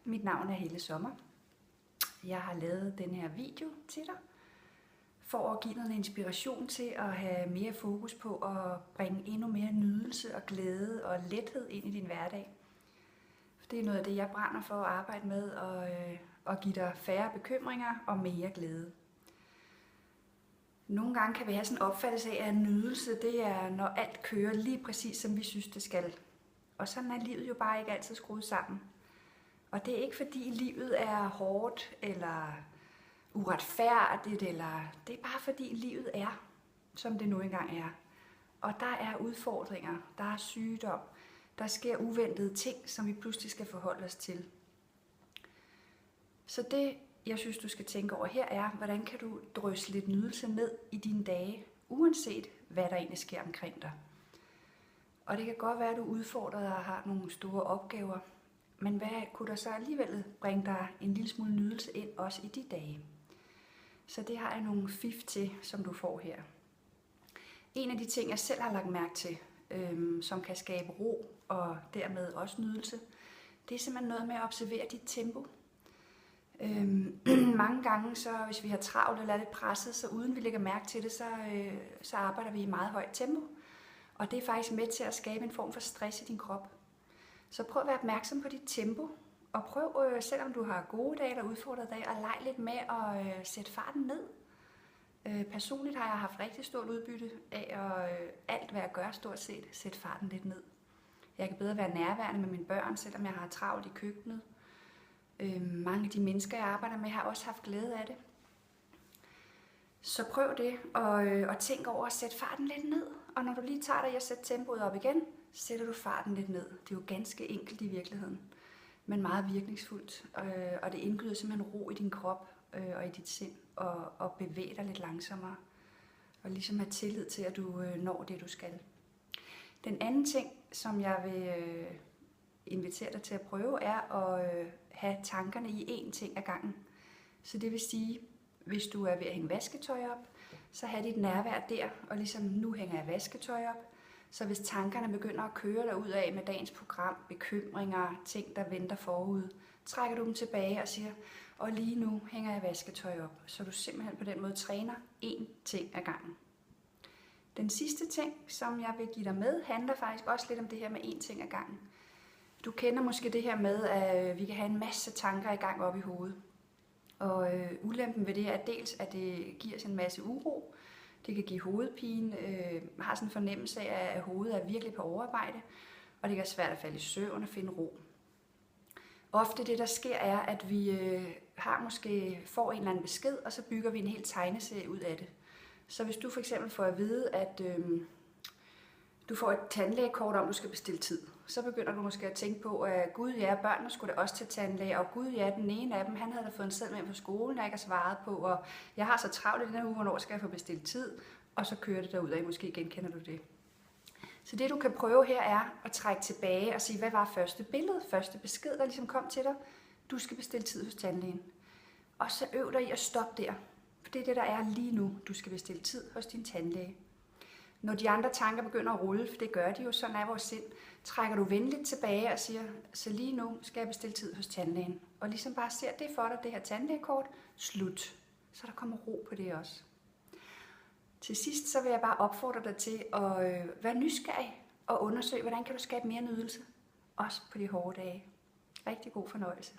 Mit navn er Helle Sommer. Jeg har lavet den her video til dig, for at give dig en inspiration til at have mere fokus på at bringe endnu mere nydelse og glæde og lethed ind i din hverdag. Det er noget af det, jeg brænder for at arbejde med, og give dig færre bekymringer og mere glæde. Nogle gange kan vi have sådan en opfattelse af, at nydelse, det er, når alt kører lige præcis, som vi synes, det skal. Og sådan er livet jo bare ikke altid skruet sammen. Og det er ikke fordi livet er hårdt eller uretfærdigt, eller det er bare fordi livet er, som det nu engang er. Og der er udfordringer, der er sygdom, der sker uventede ting, som vi pludselig skal forholde os til. Så det, jeg synes, du skal tænke over her, er, hvordan kan du drysse lidt nydelse ned i dine dage, uanset hvad der egentlig sker omkring dig. Og det kan godt være, at du er udfordret og har nogle store opgaver, men hvad kunne der så alligevel bringe dig en lille smule nydelse ind, også i de dage? Så det har jeg nogle fif til, som du får her. En af de ting, jeg selv har lagt mærke til, som kan skabe ro og dermed også nydelse, det er simpelthen noget med at observere dit tempo. Mange gange, så hvis vi har travlt eller er lidt presset, så uden vi lægger mærke til det, så arbejder vi i meget højt tempo. Og det er faktisk med til at skabe en form for stress i din krop. Så prøv at være opmærksom på dit tempo, og prøv, selvom du har gode dage eller udfordrede dage, at lege lidt med at sætte farten ned. Personligt har jeg haft rigtig stort udbytte af alt, hvad jeg gør stort set, sætte farten lidt ned. Jeg kan bedre være nærværende med mine børn, selvom jeg har travlt i køkkenet. Mange af de mennesker, jeg arbejder med, har også haft glæde af det. Så prøv det, og tænk over at sætte farten lidt ned. Og når du lige tager dig i at sætte tempoet op igen, sætter du farten lidt ned. Det er jo ganske enkelt i virkeligheden, men meget virkningsfuldt. Og det indgyder simpelthen ro i din krop og i dit sind, og bevæge dig lidt langsommere. Og ligesom have tillid til, at du når det, du skal. Den anden ting, som jeg vil invitere dig til at prøve, er at have tankerne i én ting ad gangen. Så det vil sige, hvis du er ved at hænge vasketøj op, så have dit nærvær der, og ligesom nu hænger jeg vasketøj op. Så hvis tankerne begynder at køre derudad med dagens program, bekymringer, ting der venter forud, trækker du dem tilbage og siger, og lige nu hænger jeg vasketøj op. Så du simpelthen på den måde træner én ting ad gangen. Den sidste ting, som jeg vil give dig med, handler faktisk også lidt om det her med én ting ad gangen. Du kender måske det her med, at vi kan have en masse tanker i gang op i hovedet. Og ulempen ved det er dels, at det giver os en masse uro. Det kan give hovedpine, har sådan en fornemmelse af, at hovedet er virkelig på overarbejde, og det kan være svært at falde i søvn og finde ro. Ofte det, der sker, er, at vi får en eller anden besked, og så bygger vi en hel tegneserie ud af det. Så hvis du for eksempel får at vide, at du får et tandlægekort om, du skal bestille tid, så begynder du måske at tænke på, at gud ja, børnene skulle da også til tandlæge, og gud ja, den ene af dem, han havde da fået en seddel med på skolen, jeg ikke har svaret på, og jeg har så travlt i den her uge, hvornår skal jeg få bestilt tid, og så kører det derudad, måske genkender du det. Så det du kan prøve her er at trække tilbage og sige, hvad var første billede, første besked, der ligesom kom til dig, du skal bestille tid hos tandlægen. Og så øv dig i at stoppe der, for det er det, der er lige nu, du skal bestille tid hos din tandlæge. Når de andre tanker begynder at rulle, for det gør de jo, sådan er vores sind, trækker du venligt tilbage og siger, så lige nu skal jeg bestille tid hos tandlægen. Og ligesom bare ser det for dig, det her tandlægekort, slut. Så der kommer ro på det også. Til sidst så vil jeg bare opfordre dig til at være nysgerrig og undersøge, hvordan kan du skabe mere nydelse, også på de hårde dage. Rigtig god fornøjelse.